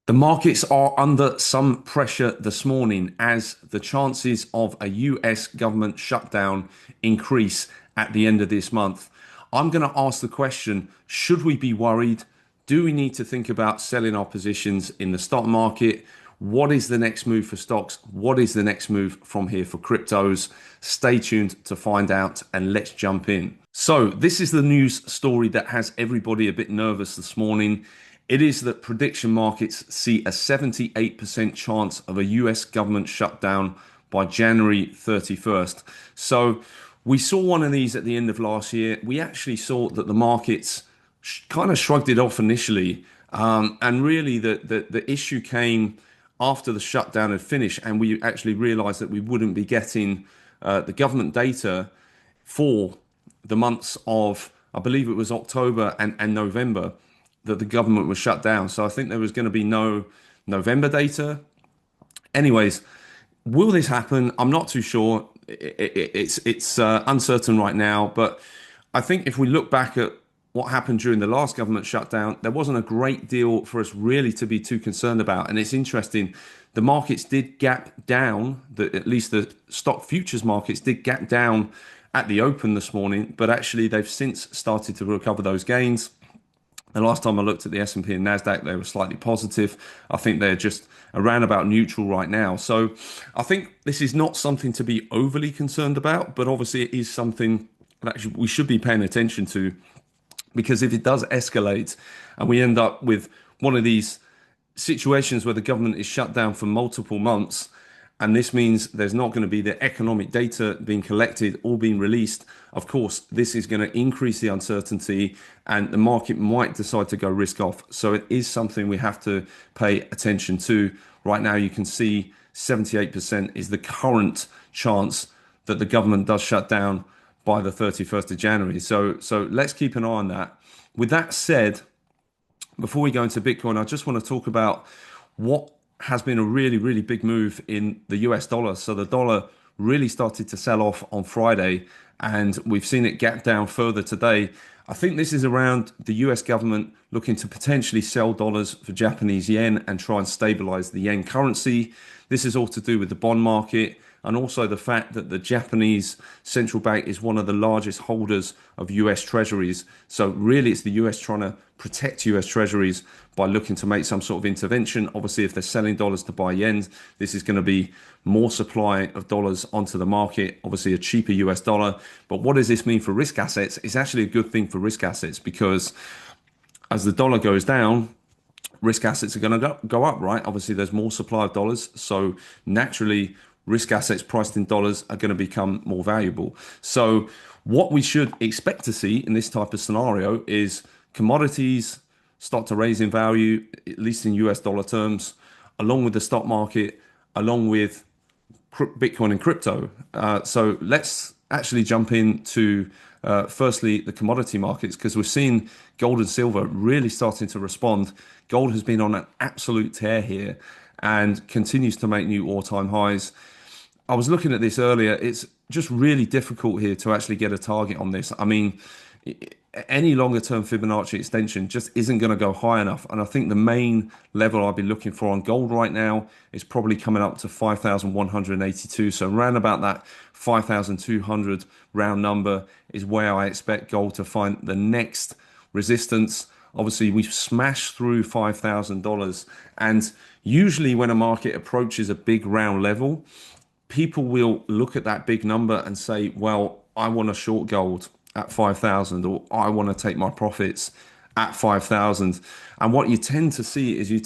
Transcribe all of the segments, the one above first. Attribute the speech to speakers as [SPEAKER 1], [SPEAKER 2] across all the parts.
[SPEAKER 1] The markets are under some pressure this morning as the chances of a US government shutdown increase at the end of this month. I'm going to ask the question, should we be worried? Do we need to think about selling our positions in the stock market? What is the next move for stocks? What is the next move from here for cryptos? Stay tuned to find out and let's jump in. So this is the news story that has everybody a bit nervous this morning. It is that prediction markets see a 78% chance of a US government shutdown by January 31st. So we saw one of these at the end of last year. We actually saw that the markets kind of shrugged it off initially. And really the issue came after the shutdown had finished and we actually realized that we wouldn't be getting the government data for the months of, I believe it was October and November, that the government was shut down. So I think there was going to be no November data. Anyways, will this happen? I'm not too sure. It's uncertain right now. But I think if we look back at what happened during the last government shutdown, there wasn't a great deal for us really to be too concerned about. And it's interesting, the markets did gap down, at least the stock futures markets did gap down at the open this morning, but actually they've since started to recover those gains. The last time I looked at the S&P and NASDAQ, they were slightly positive. I think they're just around about neutral right now. So I think this is not something to be overly concerned about, but obviously it is something that we should be paying attention to, because if it does escalate and we end up with one of these situations where the government is shut down for multiple months, and this means there's not going to be the economic data being collected or being released, of course, this is going to increase the uncertainty and the market might decide to go risk off. So it is something we have to pay attention to. Right now, you can see 78% is the current chance that the government does shut down by the 31st of January. So let's keep an eye on that. With that said, before we go into Bitcoin, I just want to talk about what has been a really, really big move in the US dollar. So the dollar really started to sell off on Friday and we've seen it gap down further today. I think this is around the US government looking to potentially sell dollars for Japanese yen and try and stabilize the yen currency. This is all to do with the bond market and also the fact that the Japanese central bank is one of the largest holders of US treasuries. So really it's the US trying to protect US treasuries by looking to make some sort of intervention. Obviously, if they're selling dollars to buy yen, this is going to be more supply of dollars onto the market, obviously a cheaper US dollar. But what does this mean for risk assets? It's actually a good thing for risk assets because as the dollar goes down, risk assets are going to go up, right? Obviously, there's more supply of dollars. So naturally, risk assets priced in dollars are going to become more valuable. So what we should expect to see in this type of scenario is commodities start to raise in value, at least in US dollar terms, along with the stock market, along with Bitcoin and crypto. So let's actually jump into firstly the commodity markets, because we're seeing gold and silver really starting to respond. Gold has been on an absolute tear here and continues to make new all-time highs. I was looking at this earlier. It's just really difficult here to actually get a target on this. I mean, any longer term Fibonacci extension just isn't going to go high enough. And I think the main level I'd be looking for on gold right now is probably coming up to 5,182. So around about that 5,200 round number is where I expect gold to find the next resistance. Obviously, we've smashed through $5,000. And usually when a market approaches a big round level, people will look at that big number and say, well, I want to short gold at 5,000, or I want to take my profits at 5,000. And what you tend to see is due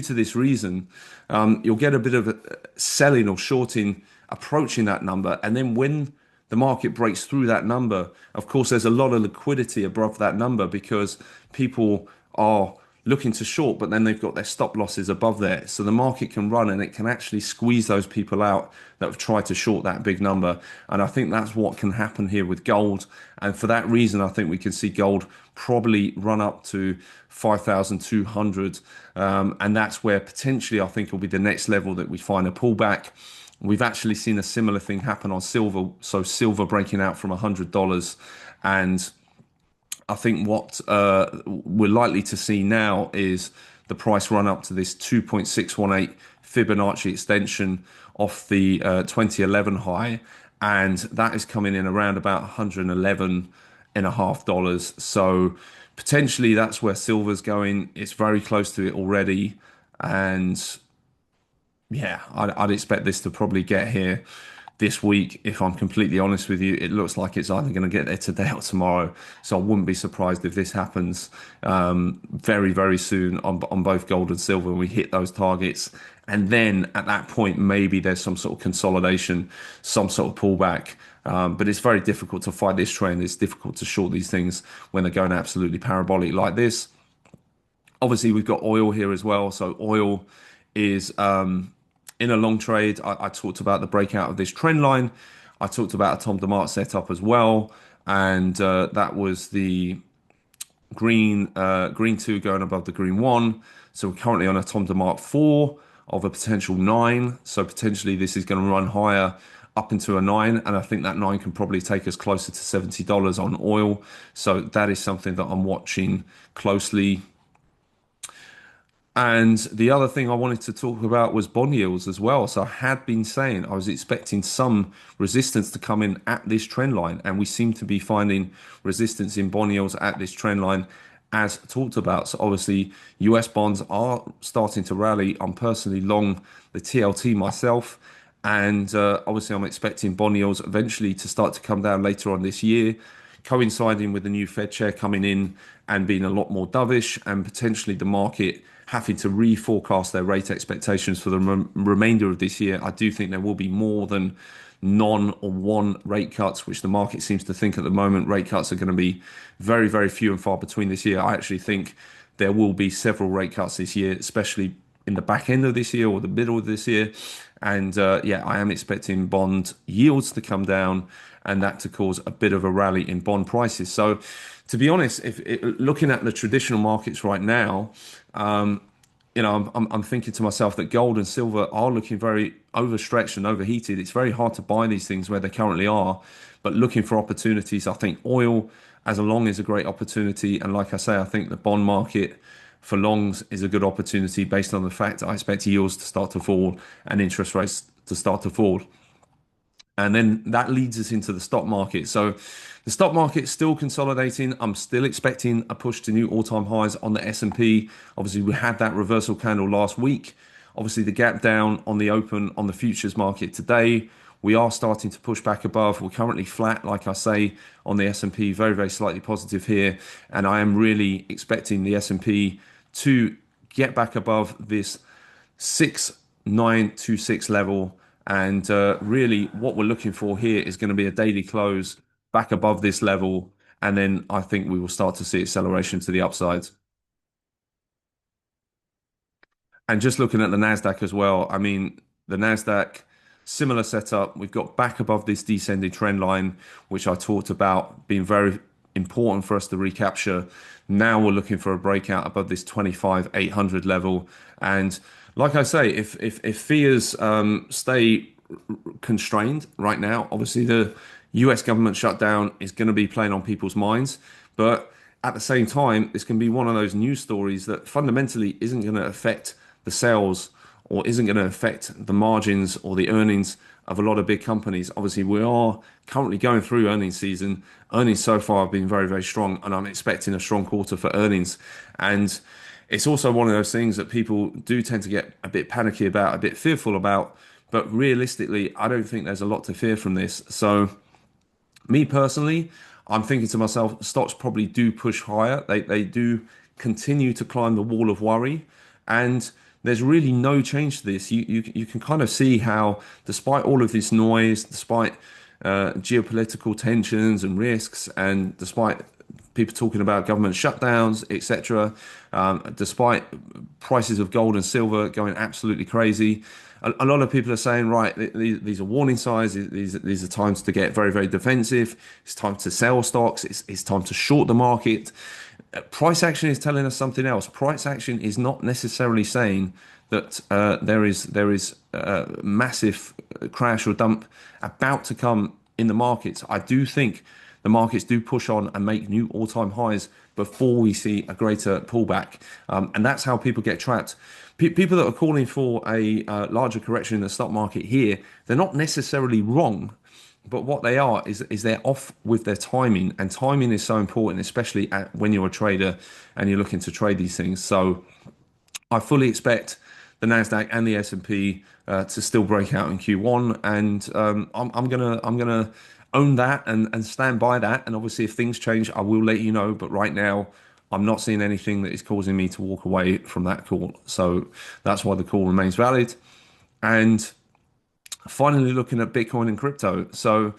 [SPEAKER 1] to this reason, you'll get a bit of a selling or shorting approaching that number. And then when the market breaks through that number, of course, there's a lot of liquidity above that number because people are looking to short, but then they've got their stop losses above there. So the market can run and it can actually squeeze those people out that have tried to short that big number. And I think that's what can happen here with gold. And for that reason, I think we can see gold probably run up to 5,200. And that's where potentially I think will be the next level that we find a pullback. We've actually seen a similar thing happen on silver. So silver breaking out from $100, and I think what we're likely to see now is the price run up to this 2.618 Fibonacci extension off the 2011 high, and that is coming in around about $111.50. So potentially that's where silver's going. It's very close to it already, and yeah, I'd expect this to probably get here this week. If I'm completely honest with you, it looks like it's either going to get there today or tomorrow. So I wouldn't be surprised if this happens very, very soon on both gold and silver, and we hit those targets. And then at that point, maybe there's some sort of consolidation, some sort of pullback. But it's very difficult to fight this trend. It's difficult to short these things when they're going absolutely parabolic like this. Obviously, we've got oil here as well. So oil is in a long trade. I talked about the breakout of this trend line. I talked about a Tom DeMart setup as well, and that was the green two going above the green one. So we're currently on a Tom DeMart 4 of a potential 9. So potentially this is going to run higher up into a 9, and I think that 9 can probably take us closer to $70 on oil. So that is something that I'm watching closely. And the other thing I wanted to talk about was bond yields as well. So I had been saying I was expecting some resistance to come in at this trend line, and we seem to be finding resistance in bond yields at this trend line as talked about. So obviously US bonds are starting to rally. I'm personally long the TLT myself, and obviously I'm expecting bond yields eventually to start to come down later on this year, coinciding with the new Fed chair coming in and being a lot more dovish, and potentially the market having to reforecast their rate expectations for the remainder of this year. I do think there will be more than none or one rate cuts, which the market seems to think at the moment. Rate cuts are going to be very, very few and far between this year. I actually think there will be several rate cuts this year, especially in the back end of this year or the middle of this year. And yeah, I am expecting bond yields to come down and that to cause a bit of a rally in bond prices. So, to be honest, if looking at the traditional markets right now, I'm thinking to myself that gold and silver are looking very overstretched and overheated. It's very hard to buy these things where they currently are, but looking for opportunities, I think oil as a long is a great opportunity. And like I say, I think the bond market for longs is a good opportunity based on the fact that I expect yields to start to fall and interest rates to start to fall. And then that leads us into the stock market. So the stock market's still consolidating. I'm still expecting a push to new all-time highs on the S&P. Obviously, we had that reversal candle last week. Obviously, the gap down on the open on the futures market today. We are starting to push back above. We're currently flat, like I say, on the S&P, very, very slightly positive here. And I am really expecting the S&P to get back above this 6926 level. And really, what we're looking for here is going to be a daily close back above this level. And then I think we will start to see acceleration to the upside. And just looking at the NASDAQ as well, I mean, the NASDAQ, similar setup. We've got back above this descending trend line, which I talked about being very important for us to recapture. Now we're looking for a breakout above this 25,800 level. And like I say, if fears stay constrained right now, obviously the US government shutdown is going to be playing on people's minds. But at the same time, this can be one of those news stories that fundamentally isn't going to affect the sales or isn't going to affect the margins or the earnings of a lot of big companies. Obviously, we are currently going through earnings season. Earnings so far have been very, very strong, and I'm expecting a strong quarter for earnings. And it's also one of those things that people do tend to get a bit panicky about, a bit fearful about. But realistically, I don't think there's a lot to fear from this. So, me personally, I'm thinking to myself, stocks probably do push higher. They do continue to climb the wall of worry. And there's really no change to this. You can kind of see how, despite all of this noise, despite geopolitical tensions and risks, and despite people talking about government shutdowns, etc., despite prices of gold and silver going absolutely crazy, a lot of people are saying, right, these are warning signs. These are times to get very, very defensive. It's time to sell stocks. It's time to short the market. Price action is telling us something else. Price action is not necessarily saying that there is a massive crash or dump about to come in the markets. I do think the markets do push on and make new all-time highs before we see a greater pullback. And that's how people get trapped. People that are calling for a larger correction in the stock market here, they're not necessarily wrong. But what they are is they're off with their timing, and timing is so important, especially when you're a trader and you're looking to trade these things. So I fully expect the Nasdaq and the S&P to still break out in Q1, and I'm gonna own that and stand by that. And obviously, if things change, I will let you know. But right now, I'm not seeing anything that is causing me to walk away from that call. So that's why the call remains valid. And finally, looking at Bitcoin and crypto. So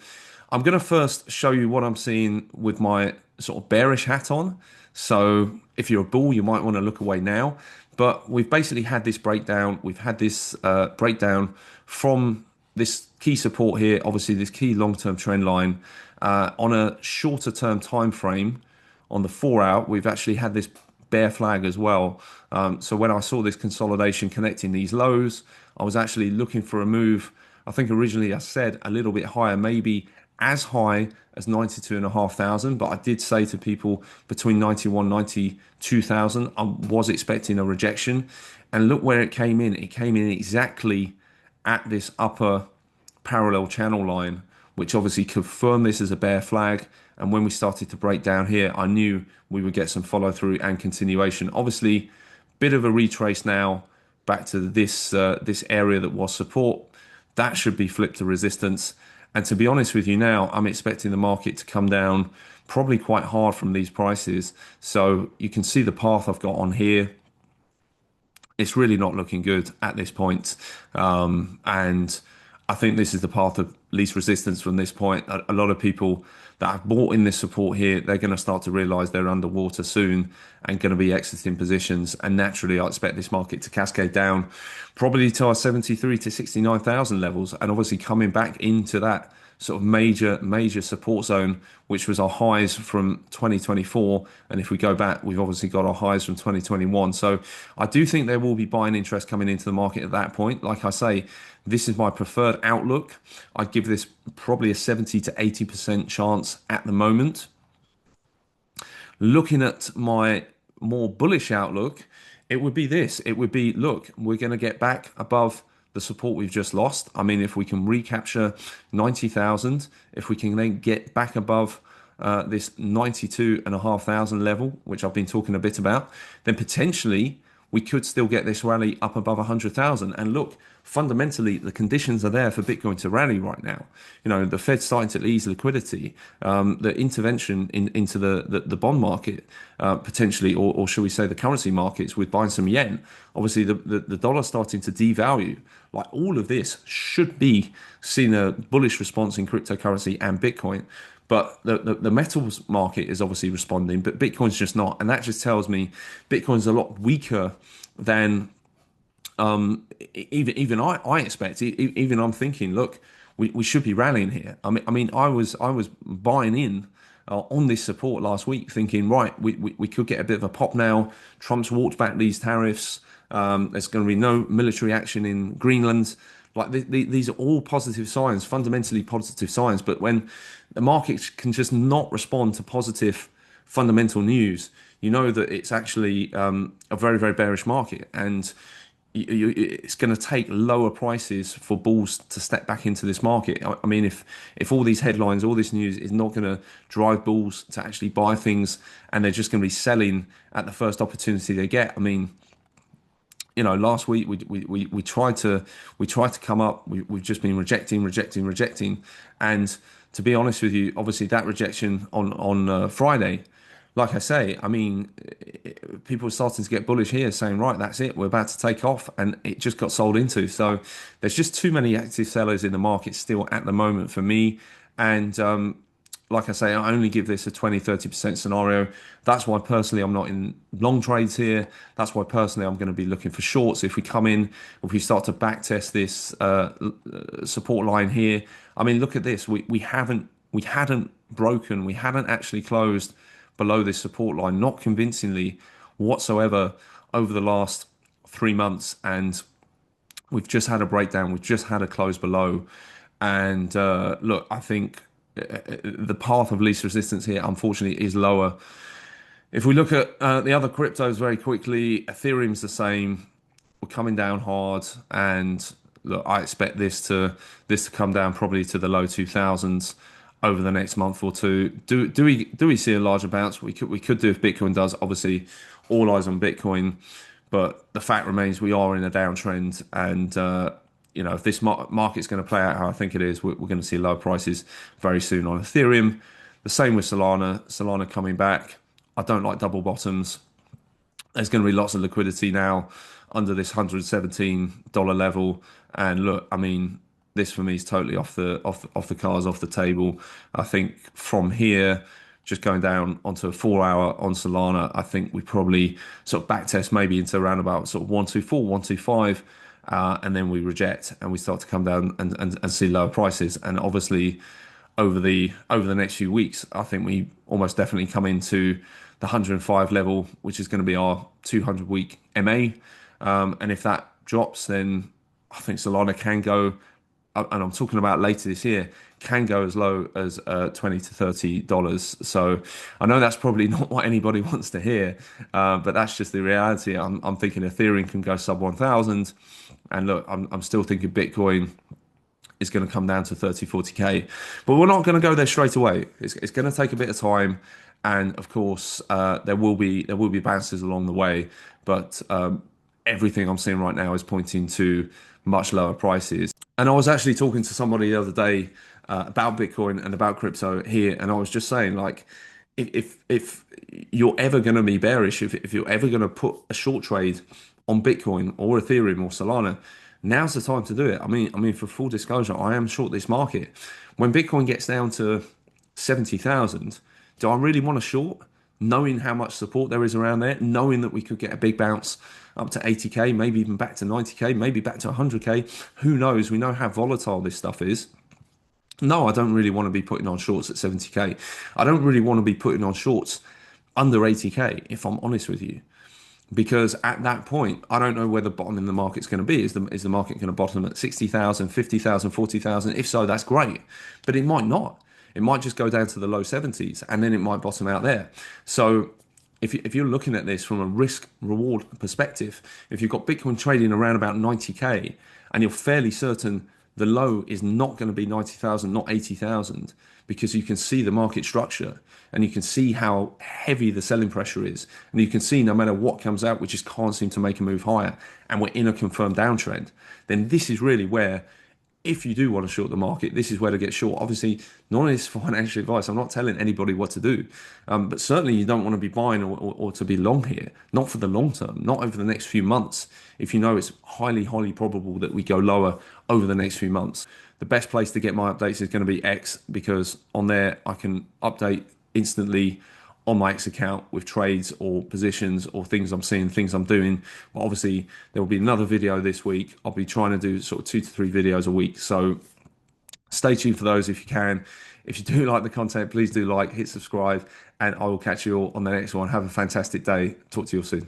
[SPEAKER 1] I'm going to first show you what I'm seeing with my sort of bearish hat on. So if you're a bull, you might want to look away now. But we've basically had this breakdown. We've had this breakdown from this key support here, obviously this key long-term trend line on a shorter term time frame. On the 4 hour, we've actually had this bear flag as well. So when I saw this consolidation connecting these lows, I was actually looking for a move. I think originally I said a little bit higher, maybe as high as 92,500, but I did say to people between 91, 92,000, I was expecting a rejection. And look where it came in. It came in exactly at this upper parallel channel line, which obviously confirmed this as a bear flag. And when we started to break down here, I knew we would get some follow through and continuation. Obviously, bit of a retrace now back to this area that was support. That should be flipped to resistance. And to be honest with you now, I'm expecting the market to come down probably quite hard from these prices. So you can see the path I've got on here. It's really not looking good at this point. And I think this is the path of least resistance from this point. A lot of people that have bought in this support here, they're going to start to realize they're underwater soon and going to be exiting positions. And naturally, I expect this market to cascade down probably to our 73 to 69,000 levels, and obviously coming back into that sort of major support zone, which was our highs from 2024. And if we go back, we've obviously got our highs from 2021. So I do think there will be buying interest coming into the market at that point. Like I say, this is my preferred outlook. I'd give this probably a 70 to 80% chance at the moment. Looking at my more bullish outlook, it would be this. It would be, look, we're going to get back above the support we've just lost. I mean, if we can recapture 90,000, if we can then get back above this 92,500 level, which I've been talking a bit about, then potentially we could still get this rally up above 100,000. And look, fundamentally, the conditions are there for Bitcoin to rally right now. You know, the Fed's starting to ease liquidity, the intervention into the bond market, potentially, or should we say the currency markets with buying some yen. Obviously, the dollar starting to devalue. Like all of this should be seeing a bullish response in cryptocurrency and Bitcoin. But the metals market is obviously responding, but Bitcoin's just not. And that just tells me Bitcoin's a lot weaker than even I expect. Even I'm thinking, look, we should be rallying here. I was buying in on this support last week, thinking, right, we could get a bit of a pop now. Trump's walked back these tariffs. There's going to be no military action in Greenland. Like these are all positive signs, fundamentally positive signs. But when the market can just not respond to positive fundamental news, you know that it's actually a very, very bearish market. And it's going to take lower prices for bulls to step back into this market. I mean, if all these headlines, all this news is not going to drive bulls to actually buy things, and they're just going to be selling at the first opportunity they get. I mean, you know, last week we tried to come up. We've just been rejecting, and to be honest with you, obviously that rejection on Friday, like I say, I mean, people are starting to get bullish here, saying, right, that's it, we're about to take off, and it just got sold into. So there's just too many active sellers in the market still at the moment for me, and like I say, I only give this a 20-30% scenario. That's why personally I'm not in long trades here. That's why personally I'm going to be looking for shorts. If we come in, if we start to back test this support line here, I mean, look at this. We hadn't broken, we hadn't actually closed below this support line, not convincingly whatsoever over the last 3 months, and we've just had a breakdown. We've just had a close below, and look, I think the path of least resistance here, unfortunately, is lower. If we look at the other cryptos very quickly, Ethereum's the same. We're coming down hard, and look, I expect this to come down probably to the low 2000s over the next month or two. Do we see a larger bounce? We could do if Bitcoin does. Obviously, all eyes on Bitcoin, but the fact remains we are in a downtrend, and if this market's going to play out how I think it is, we're going to see low prices very soon on Ethereum. The same with Solana. Solana coming back. I don't like double bottoms. There's going to be lots of liquidity now under this $117 level. And look, I mean, this for me is totally off the cards, off the table. I think from here, just going down onto a 4 hour on Solana, I think we probably sort of back test maybe into around about sort of 124, 125. And then we reject and we start to come down and see lower prices. And obviously, over the next few weeks, I think we almost definitely come into the 105 level, which is going to be our 200-week MA. And if that drops, then I think Solana can go, and I'm talking about later this year, can go as low as $20 to $30. So I know that's probably not what anybody wants to hear, but that's just the reality. I'm thinking Ethereum can go sub 1,000, and look, I'm still thinking Bitcoin is going to come down to 30, 40K. But we're not going to go there straight away. It's going to take a bit of time. And of course, there will be bounces along the way. But everything I'm seeing right now is pointing to much lower prices. And I was actually talking to somebody the other day about Bitcoin and about crypto here, and I was just saying, like, if you're ever going to be bearish, if you're ever going to put a short trade on Bitcoin or Ethereum or Solana, now's the time to do it. I mean, for full disclosure, I am short this market. When Bitcoin gets down to 70,000, do I really want to short? Knowing how much support there is around there, knowing that we could get a big bounce up to 80K, maybe even back to 90K, maybe back to 100K. Who knows? We know how volatile this stuff is. No, I don't really want to be putting on shorts at 70K. I don't really want to be putting on shorts under 80K, if I'm honest with you. Because at that point, I don't know where the bottom in the market's going to be. Is the market going to bottom at 60,000, 50,000, 40,000? If so, that's great. But it might not. It might just go down to the low 70s, and then it might bottom out there. So if you're looking at this from a risk reward perspective, if you've got Bitcoin trading around about 90K and you're fairly certain the low is not going to be 90,000, not 80,000, because you can see the market structure and you can see how heavy the selling pressure is. And you can see no matter what comes out, we just can't seem to make a move higher. And we're in a confirmed downtrend. Then this is really where, if you do want to short the market, this is where to get short. Obviously, none of this financial advice. I'm not telling anybody what to do. But certainly you don't want to be buying or to be long here, not for the long term, not over the next few months. If you know it's highly, highly probable that we go lower over the next few months. The best place to get my updates is going to be X, because on there I can update instantly on my X account with trades or positions or things I'm seeing, things I'm doing. But obviously, there will be another video this week. I'll be trying to do sort of 2 to 3 videos a week. So stay tuned for those if you can. If you do like the content, please do like, hit subscribe, and I will catch you all on the next one. Have a fantastic day. Talk to you all soon.